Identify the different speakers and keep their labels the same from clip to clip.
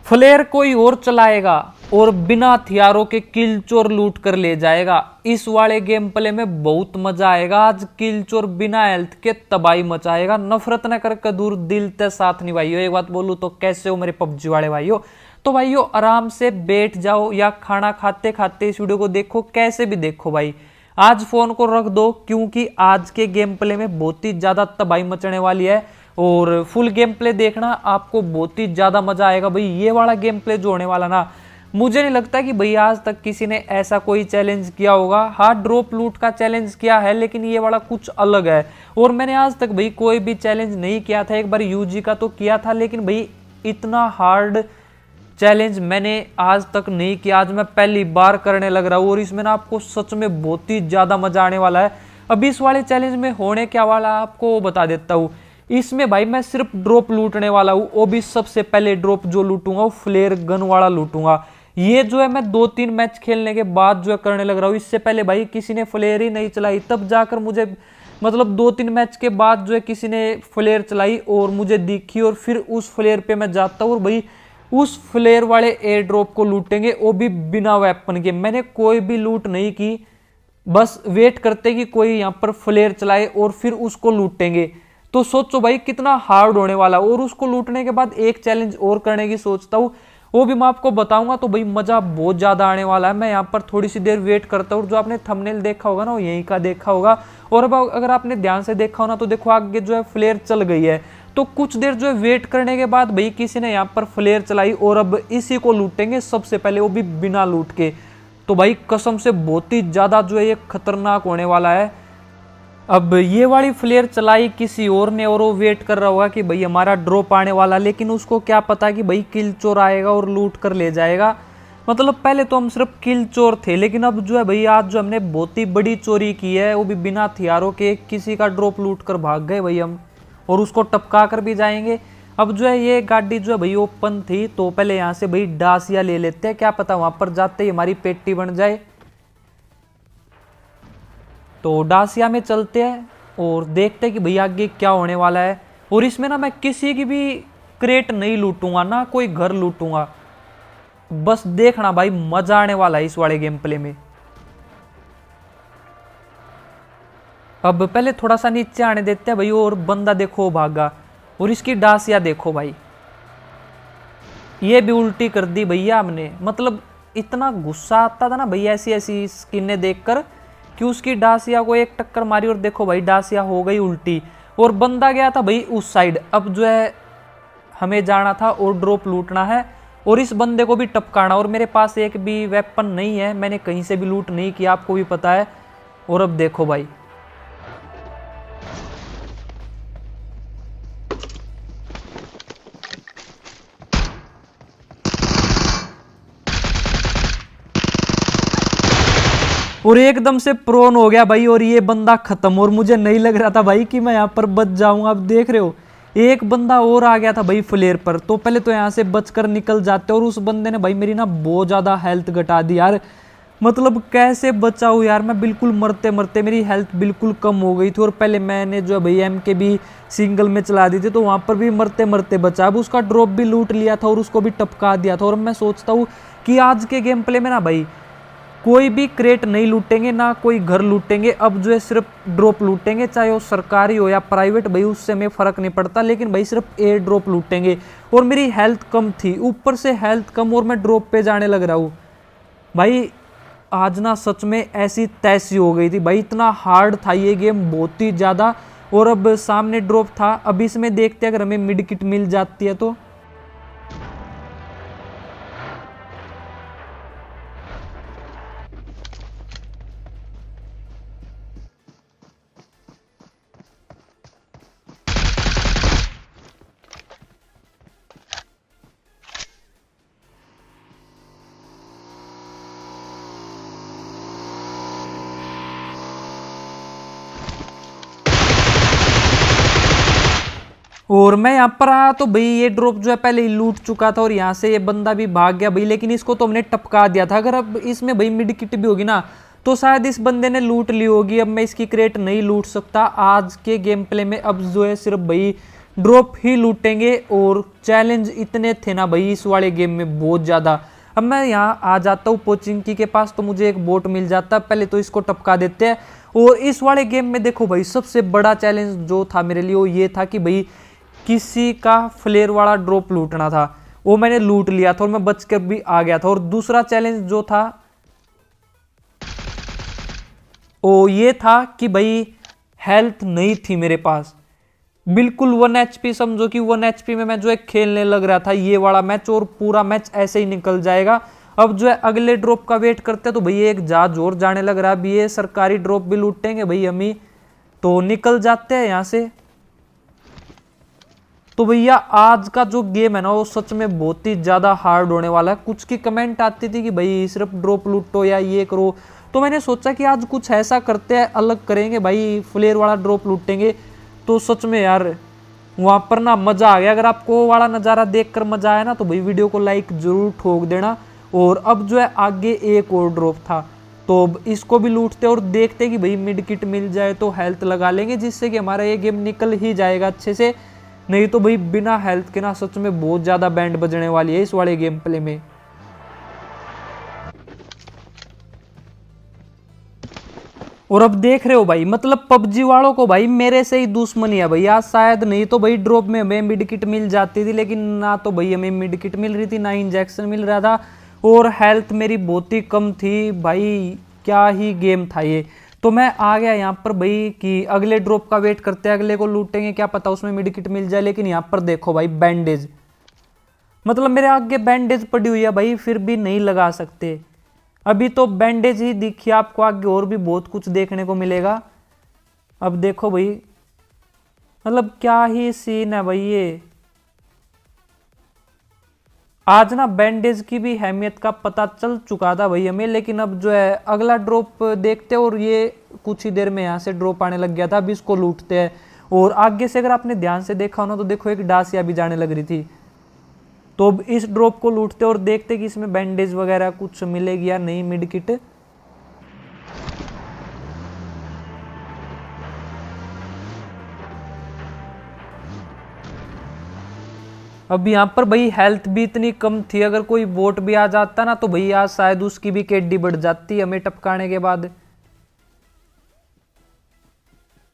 Speaker 1: Flare कोई और चलाएगा और बिना हथियारों के किल चोर लूट कर ले जाएगा। इस वाले गेम प्ले में बहुत मजा आएगा। आज किल चोर बिना हेल्थ के तबाही मचाएगा। नफरत न कर दूर दिल ते साथ नहीं भाइयों। एक बात बोलूं तो कैसे हो मेरे पबजी वाले भाइयों। तो भाइयों आराम से बैठ जाओ या खाना खाते खाते इस वीडियो को देखो, कैसे भी देखो भाई। आज फोन को रख दो क्योंकि आज के गेम प्ले में बहुत ही ज्यादा तबाही मचने वाली है और फुल गेम प्ले देखना, आपको बहुत ही ज्यादा मजा आएगा भाई। ये वाला गेम प्ले जो होने वाला ना, मुझे नहीं लगता कि भाई आज तक किसी ने ऐसा कोई चैलेंज किया होगा। हाँ, ड्रॉप लूट का चैलेंज किया है लेकिन ये वाला कुछ अलग है। और मैंने आज तक भाई कोई भी चैलेंज नहीं किया था। एक बार यूजी का तो किया था लेकिन भाई इतना हार्ड चैलेंज मैंने आज तक नहीं किया। आज मैं पहली बार करने लग रहा हूँ और इसमें ना आपको सच में बहुत ही ज्यादा मजा आने वाला है। अभी इस वाले चैलेंज में होने क्या वाला आपको बता देता हूँ। इसमें भाई मैं सिर्फ ड्रॉप लूटने वाला हूँ। वो भी सबसे पहले ड्रॉप जो लूटूंगा वो फ्लेयर गन वाला लूटूंगा। ये जो है मैं 2-3 मैच खेलने के बाद जो है करने लग रहा हूँ। इससे पहले भाई किसी ने फ्लेयर ही नहीं चलाई, तब जाकर मुझे मतलब 2-3 मैच के बाद जो है किसी ने फ्लेयर चलाई और मुझे दिखी और फिर उस फ्लेयर पे मैं जाता हूँ और भाई उस फ्लेयर वाले एयर ड्रॉप को लूटेंगे, वो भी बिना वेपन के। मैंने कोई भी लूट नहीं की, बस वेट करते कि कोई यहाँ पर फ्लेयर चलाए और फिर उसको लूटेंगे। तो सोचो भाई कितना हार्ड होने वाला। और उसको लूटने के बाद एक चैलेंज और करने की सोचता हूँ, वो भी मैं आपको बताऊंगा। तो भाई मजा बहुत ज्यादा आने वाला है। मैं यहाँ पर थोड़ी सी देर वेट करता हूँ। जो आपने थंबनेल देखा होगा ना, वो यहीं का देखा होगा। और अब अगर आपने ध्यान से देखा हो ना, तो देखो आगे जो है फ्लेयर चल गई है। तो कुछ देर जो है वेट करने के बाद भाई किसी ने यहाँ पर फ्लेयर चलाई और अब इसी को लूटेंगे सबसे पहले, वो भी बिना लूट के। तो भाई कसम से बहुत ही ज्यादा जो है ये खतरनाक होने वाला है। अब ये वाली फ्लेयर चलाई किसी और ने और वो वेट कर रहा होगा कि भाई हमारा ड्रॉप आने वाला, लेकिन उसको क्या पता कि भाई किल चोर आएगा और लूट कर ले जाएगा। मतलब पहले तो हम सिर्फ किल चोर थे लेकिन अब जो है भाई आज जो हमने बहुत ही बड़ी चोरी की है, वो भी बिना हथियारों के। किसी का ड्रॉप लूट कर भाग गए भाई हम, और उसको टपका कर भी जाएंगे। अब जो है ये गाड़ी जो है भाई ओपन थी, तो पहले यहाँ से भाई डासिया ले लेते हैं। क्या पता वहां पर जाते ही हमारी पेटी बन जाए। तो डासिया में चलते हैं और देखते हैं कि भैया आगे क्या होने वाला है। और इसमें ना मैं किसी की भी क्रेट नहीं लूटूंगा, ना कोई घर लूटूंगा। बस देखना भाई मजा आने वाला है इस वाले गेम प्ले में। अब पहले थोड़ा सा नीचे आने देते हैं भाई। और बंदा देखो भागा, और इसकी डासिया देखो भाई, ये भी उल्टी कर दी भैया हमने। मतलब इतना गुस्सा आता था ना भैया ऐसी ऐसी स्किनें देखकर कि उसकी डासिया को एक टक्कर मारी और देखो भाई डासिया हो गई उल्टी। और बंदा गया था भाई उस साइड। अब जो है हमें जाना था और ड्रॉप लूटना है और इस बंदे को भी टपकाना। और मेरे पास एक भी वेपन नहीं है, मैंने कहीं से भी लूट नहीं किया, आपको भी पता है। और अब देखो भाई और एकदम से प्रोन हो गया भाई और ये बंदा खत्म। और मुझे नहीं लग रहा था भाई कि मैं यहाँ पर बच जाऊंगा। अब देख रहे हो एक बंदा और आ गया था भाई फ्लेयर पर। तो पहले तो यहाँ से बचकर निकल जाते और उस बंदे ने भाई मेरी ना बहुत ज्यादा हेल्थ घटा दी यार। मतलब कैसे बचाऊं यार, मैं बिल्कुल मरते मरते मेरी हेल्थ बिल्कुल कम हो गई थी। और पहले मैंने जो है भाई MK भी सिंगल में चला दी थी, तो वहां पर भी मरते मरते बचा। अब उसका ड्रॉप भी लूट लिया था और उसको भी टपका दिया था। और मैं सोचता हूँ कि आज के गेम प्ले में ना भाई कोई भी क्रेट नहीं लूटेंगे, ना कोई घर लूटेंगे। अब जो है सिर्फ ड्रॉप लूटेंगे, चाहे वो सरकारी हो या प्राइवेट भाई, उससे हमें फर्क नहीं पड़ता। लेकिन भाई सिर्फ एयर ड्रॉप लूटेंगे। और मेरी हेल्थ कम थी, ऊपर से हेल्थ कम और मैं ड्रॉप पे जाने लग रहा हूँ भाई। आज ना सच में ऐसी तैसी हो गई थी भाई, इतना हार्ड था ये गेम बहुत ही ज्यादा। और अब सामने ड्रॉप था। अब इसमें देखते हैं अगर हमें मिड किट मिल जाती है तो। और मैं यहाँ पर आया तो भाई ये ड्रॉप जो है पहले ही लूट चुका था और यहाँ से ये बंदा भी भाग गया भाई। लेकिन इसको तो हमने टपका दिया था। अगर अब इसमें भाई मिड किट भी होगी ना, तो शायद इस बंदे ने लूट ली होगी। अब मैं इसकी क्रेट नहीं लूट सकता आज के गेम प्ले में। अब जो है सिर्फ भाई ड्रॉप ही लूटेंगे। और चैलेंज इतने थे ना भाई इस वाले गेम में, बहुत ज़्यादा। अब मैं यहाँ आ जाता हूँ पोचिंकी के पास, तो मुझे एक बोट मिल जाता, पहले तो इसको टपका देते हैं। और इस वाले गेम में देखो भाई सबसे बड़ा चैलेंज जो था मेरे लिए वो ये था कि भाई किसी का फ्लेयर वाला ड्रॉप लूटना था। वो मैंने लूट लिया था और मैं बचकर भी आ गया था। और दूसरा चैलेंज जो था वो ये था कि भाई हेल्थ नहीं थी मेरे पास, बिल्कुल 1 HP, समझो कि 1 HP में मैं जो है खेलने लग रहा था ये वाला मैच, और पूरा मैच ऐसे ही निकल जाएगा। अब जो है अगले ड्रॉप का वेट करते हैं। तो भैया एक जहाज और जाने लग रहा है, अब ये सरकारी ड्रॉप भी लूटेंगे भाई हम ही, तो निकल जाते हैं यहाँ से। तो भैया आज का जो गेम है ना वो सच में बहुत ही ज़्यादा हार्ड होने वाला है। कुछ की कमेंट आती थी कि भाई सिर्फ ड्रॉप लूटो या ये करो, तो मैंने सोचा कि आज कुछ ऐसा करते हैं, अलग करेंगे भाई, फ्लेयर वाला ड्रॉप लूटेंगे। तो सच में यार वहाँ पर ना मज़ा आ गया। अगर आपको वो वाला नज़ारा देखकर मज़ा आया ना तो भाई वीडियो को लाइक ज़रूर ठोक देना। और अब जो है आगे एक और ड्रॉप था, तो इसको भी लूटते और देखते कि भाई मिड किट मिल जाए तो हेल्थ लगा लेंगे, जिससे कि हमारा ये गेम निकल ही जाएगा अच्छे से। नहीं तो भाई बिना हेल्थ के ना सच में बहुत ज़्यादा बैंड बजने वाली है इस वाले गेम प्ले में। और अब देख रहे हो भाई, मतलब पबजी वालों को भाई मेरे से ही दुश्मनी है भाई। आज शायद नहीं तो भाई ड्रॉप में हमें मिड किट मिल जाती थी, लेकिन ना तो भाई हमें मिड किट मिल रही थी, ना इंजेक्शन मिल रहा था, और हेल्थ मेरी बहुत ही कम थी भाई। क्या ही गेम था ये। तो मैं आ गया यहाँ पर भाई कि अगले ड्रॉप का वेट करते हैं, अगले को लूटेंगे, क्या पता उसमें मिड किट मिल जाए। लेकिन यहाँ पर देखो भाई बैंडेज, मतलब मेरे आगे बैंडेज पड़ी हुई है भाई, फिर भी नहीं लगा सकते। अभी तो बैंडेज ही दिखी, आपको आगे और भी बहुत कुछ देखने को मिलेगा। अब देखो भाई, मतलब क्या ही सीन है भाई ये। आज ना बैंडेज की भी अहमियत का पता चल चुका था भाई हमें, लेकिन अब जो है अगला ड्रॉप देखते हैं। और ये कुछ ही देर में यहाँ से ड्रॉप आने लग गया था, अब इसको लूटते हैं। और आगे से अगर आपने ध्यान से देखा हो ना तो देखो एक डासिया भी जाने लग रही थी। तो अब इस ड्रॉप को लूटते और देखते कि इसमें बैंडेज वगैरह कुछ मिलेगी या नहीं, मिड किट। अब यहाँ पर भाई हेल्थ भी इतनी कम थी, अगर कोई बोट भी आ जाता ना तो भाई आज शायद उसकी भी केडी बढ़ जाती हमें टपकाने के बाद।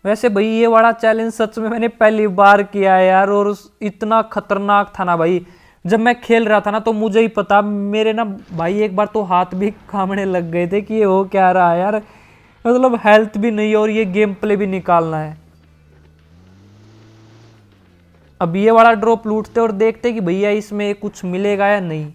Speaker 1: वैसे भाई ये वाला चैलेंज सच में मैंने पहली बार किया है यार, और इतना खतरनाक था ना भाई। जब मैं खेल रहा था ना तो मुझे ही पता, मेरे ना भाई एक बार तो हाथ भी कांपने लग गए थे कि ये हो क्या रहा है यार। मतलब हेल्थ भी नहीं और ये गेम प्ले भी निकालना है। अब ये वाला ड्रॉप लूटते और देखते कि भैया इसमें कुछ मिलेगा या नहीं।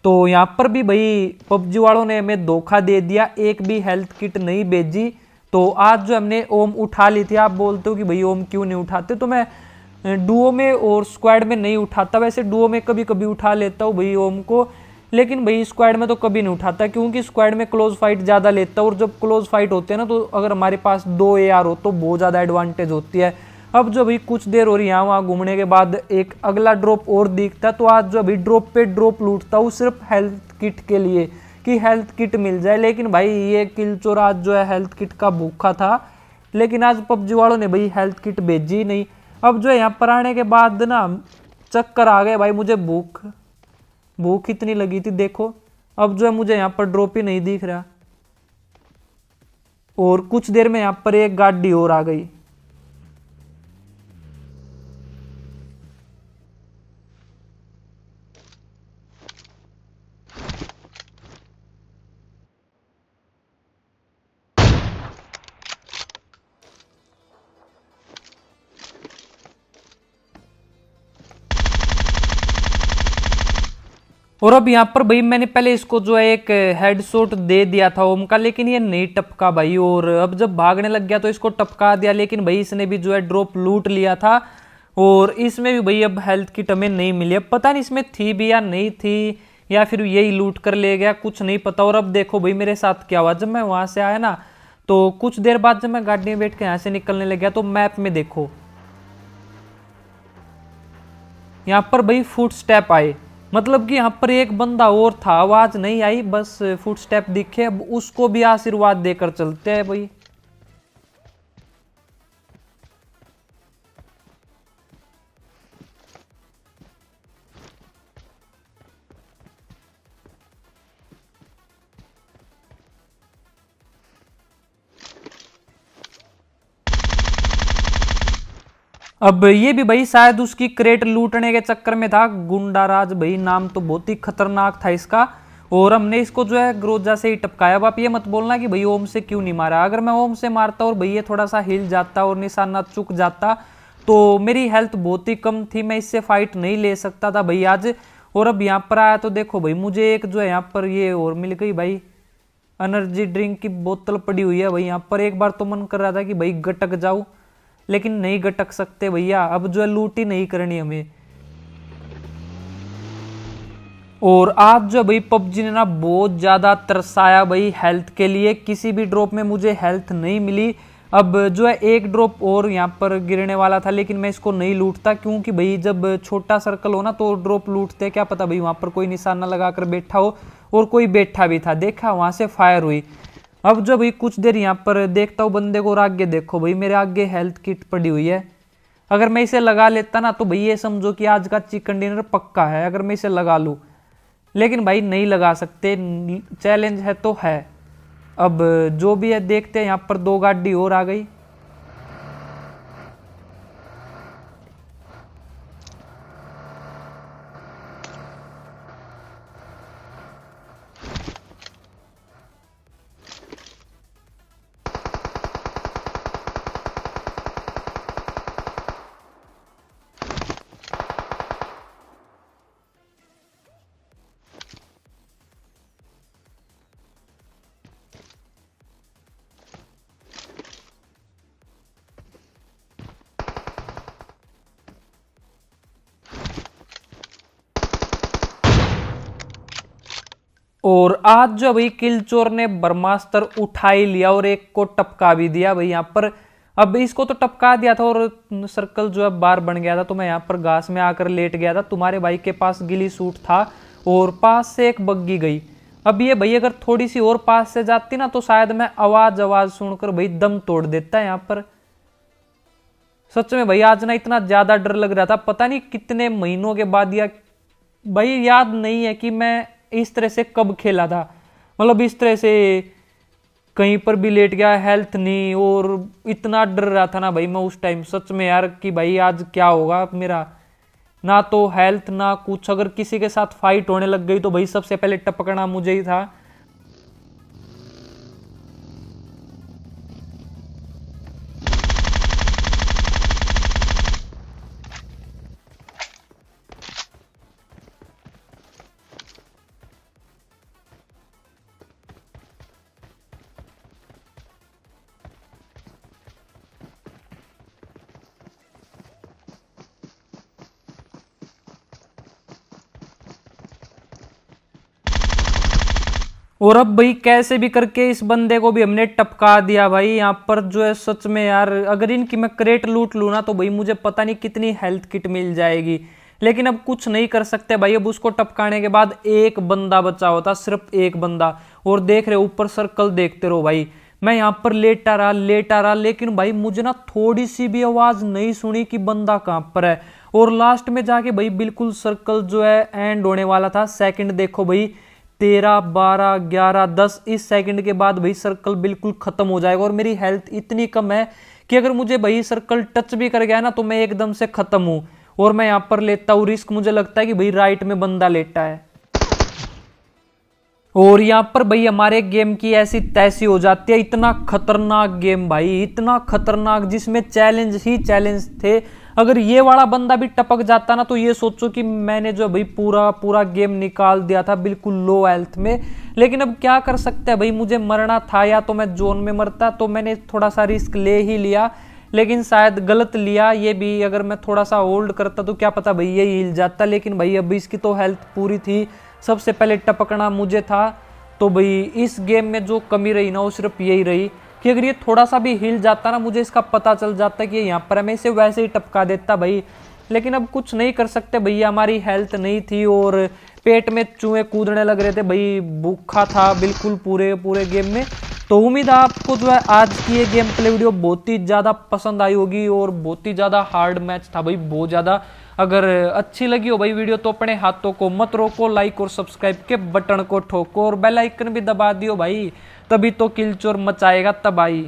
Speaker 1: तो यहाँ पर भी भाई पबजी वालों ने हमें धोखा दे दिया, एक भी हेल्थ किट नहीं भेजी। तो आज जो हमने ओम उठा ली थी, आप बोलते हो कि भाई ओम क्यों नहीं उठाते, तो मैं डुओ में और स्क्वाड में नहीं उठाता। वैसे डुओ में कभी कभी उठा लेता हूँ भाई ओम को, लेकिन भाई स्क्वाड में तो कभी नहीं उठाता, क्योंकि स्क्वाड में क्लोज फाइट ज़्यादा लेता है। और जब क्लोज फाइट होते हैं ना तो अगर हमारे पास 2 AR हो तो बहुत ज़्यादा एडवांटेज होती है। अब जो भाई कुछ देर और यहाँ वहाँ घूमने के बाद एक अगला ड्रॉप और दिखता है, तो आज जो अभी ड्रॉप पे ड्रॉप लूटता हूँ सिर्फ हेल्थ किट के लिए कि हेल्थ किट मिल जाए। लेकिन भाई ये किलचोर आज जो है हेल्थ किट का भूखा था, लेकिन आज पबजी वालों ने भाई हेल्थ किट भेजी ही नहीं। अब जो है यहाँ पर आने के बाद ना चक्कर आ गए भाई, मुझे भूख इतनी लगी थी देखो। अब जो है मुझे यहाँ पर ड्रॉप ही नहीं दिख रहा, और कुछ देर में यहाँ पर एक गाड़ी और आ गई। और अब यहाँ पर भाई मैंने पहले इसको जो है एक हेडशॉट दे दिया था ओम का, लेकिन ये नहीं टपका भाई। और अब जब भागने लग गया तो इसको टपका दिया, लेकिन भाई इसने भी जो है ड्रॉप लूट लिया था। और इसमें भी भाई अब हेल्थ किट हमें नहीं मिली, अब पता नहीं इसमें थी भी या नहीं थी, या फिर यही लूट कर ले गया, कुछ नहीं पता। और अब देखो भाई मेरे साथ क्या हुआ, जब मैं वहां से आया ना तो कुछ देर बाद जब मैं गाड़ी में बैठ के यहाँ से निकलने लग गया तो मैप में देखो यहाँ पर भाई फुट स्टेप आए, मतलब कि यहाँ पर एक बंदा और था, आवाज नहीं आई, बस फुट स्टेप दिखे। अब उसको भी आशीर्वाद देकर चलते हैं भाई। अब ये भी भाई शायद उसकी क्रेट लूटने के चक्कर में था। गुंडाराज भाई नाम तो बहुत ही खतरनाक था इसका, और हमने इसको जो है ग्रोजा से ही टपकाया। अब आप ये मत बोलना कि भाई ओम से क्यों नहीं मारा। अगर मैं ओम से मारता और भैया थोड़ा सा हिल जाता और निशाना चुक जाता तो मेरी हेल्थ बहुत ही कम थी, मैं इससे फाइट नहीं ले सकता था भाई आज। और अब यहाँ पर आया तो देखो भाई मुझे एक जो है यहाँ पर ये और मिल गई भाई, एनर्जी ड्रिंक की बोतल पड़ी हुई है भाई यहाँ पर। एक बार तो मन कर रहा था कि भाई गटक जाऊं, लेकिन नहीं गटक सकते भैया, अब जो है लूट ही नहीं करनी हमें। और आज जो भाई पबजी ने ना बहुत ज्यादा तरसाया भाई हेल्थ के लिए, किसी भी ड्रॉप में मुझे हेल्थ नहीं मिली। अब जो है एक ड्रॉप और यहाँ पर गिरने वाला था, लेकिन मैं इसको नहीं लूटता, क्योंकि भाई जब छोटा सर्कल हो ना तो ड्रॉप लूटते, क्या पता भाई वहां पर कोई निशाना लगाकर बैठा हो, और कोई बैठा भी था, देखा वहां से फायर हुई। अब जो भाई कुछ देर यहाँ पर देखता हूँ बंदे को, और आगे देखो भाई मेरे आगे हेल्थ किट पड़ी हुई है। अगर मैं इसे लगा लेता ना तो भाई ये समझो कि आज का चिकन डिनर पक्का है, अगर मैं इसे लगा लूँ। लेकिन भाई नहीं लगा सकते, चैलेंज है तो है। अब जो भी है देखते हैं। यहाँ पर 2 गाड़ी और आ गई। और आज जो भाई किलचोर ने ब्रह्मास्त्र उठा ही लिया और एक को टपका भी दिया भाई यहाँ पर। अब इसको तो टपका दिया था और सर्कल जो है बार बन गया था, तो मैं यहाँ पर घास में आकर लेट गया था। तुम्हारे भाई के पास गिली सूट था और पास से एक बग्गी गई। अब ये भाई अगर थोड़ी सी और पास से जाती ना तो शायद मैं आवाज सुनकर भाई दम तोड़ देता है यहाँ पर। सच में भाई आज ना इतना ज्यादा डर लग रहा था, पता नहीं कितने महीनों के बाद, या भाई याद नहीं है कि मैं इस तरह से कब खेला था। मतलब इस तरह से कहीं पर भी लेट गया, हेल्थ नहीं, और इतना डर रहा था ना भाई मैं उस टाइम, सच में यार कि भाई आज क्या होगा मेरा। ना तो हेल्थ ना कुछ, अगर किसी के साथ फाइट होने लग गई तो भाई सबसे पहले टपकना मुझे ही था। और अब भाई कैसे भी करके इस बंदे को भी हमने टपका दिया भाई यहाँ पर। जो है सच में यार अगर इनकी मैं क्रेट लूट लूँ ना तो भाई मुझे पता नहीं कितनी हेल्थ किट मिल जाएगी, लेकिन अब कुछ नहीं कर सकते भाई। अब उसको टपकाने के बाद एक बंदा बचा होता, सिर्फ एक बंदा। और देख रहे ऊपर सर्कल देखते रहो भाई, मैं यहाँ पर लेटा रहा, लेकिन भाई मुझे ना थोड़ी सी भी आवाज नहीं सुनी कि बंदा कहाँ पर है। और लास्ट में जाके भाई बिल्कुल सर्कल जो है एंड होने वाला था। सेकंड देखो भाई 13, 12, 11, 10, इस सेकंड के बाद भाई सर्कल बिल्कुल खत्म हो जाएगा। और मेरी हेल्थ इतनी कम है कि अगर मुझे भाई सर्कल टच भी कर गया ना तो मैं एकदम से खत्म हूं। और मैं यहां पर लेता हूं रिस्क, मुझे लगता है कि भाई राइट में बंदा लेटा है। और यहाँ पर भाई हमारे गेम की ऐसी तैसी हो जाती है। इतना खतरनाक गेम भाई, इतना खतरनाक, जिसमें चैलेंज ही चैलेंज थे। अगर ये वाला बंदा भी टपक जाता ना तो ये सोचो कि मैंने जो भाई पूरा पूरा गेम निकाल दिया था बिल्कुल लो हेल्थ में। लेकिन अब क्या कर सकते हैं भाई, मुझे मरना था, या तो मैं जोन में मरता, तो मैंने थोड़ा सा रिस्क ले ही लिया, लेकिन शायद गलत लिया ये भी। अगर मैं थोड़ा सा होल्ड करता तो क्या पता भाई ये हिल जाता। लेकिन भाई अब इसकी तो हेल्थ पूरी थी, सबसे पहले टपकना मुझे था। तो भाई इस गेम में जो कमी रही ना वो सिर्फ यही रही कि अगर ये थोड़ा सा भी हिल जाता ना, मुझे इसका पता चल जाता कि ये यहाँ पर है, मैं इसे वैसे ही टपका देता भाई। लेकिन अब कुछ नहीं कर सकते भैया, हमारी हेल्थ नहीं थी और पेट में चूहे कूदने लग रहे थे भाई, भूखा था बिल्कुल पूरे पूरे गेम में। तो उम्मीद है आपको जो है आज की ये गेम प्ले वीडियो बहुत ही ज़्यादा पसंद आई होगी, और बहुत ही ज़्यादा हार्ड मैच था भाई, बहुत ज़्यादा। अगर अच्छी लगी हो भाई वीडियो तो अपने हाथों को मत रोको, लाइक और सब्सक्राइब के बटन को ठोको और बेल आइकन भी दबा दियो भाई, तभी तो किलचोर मचाएगा तबाही।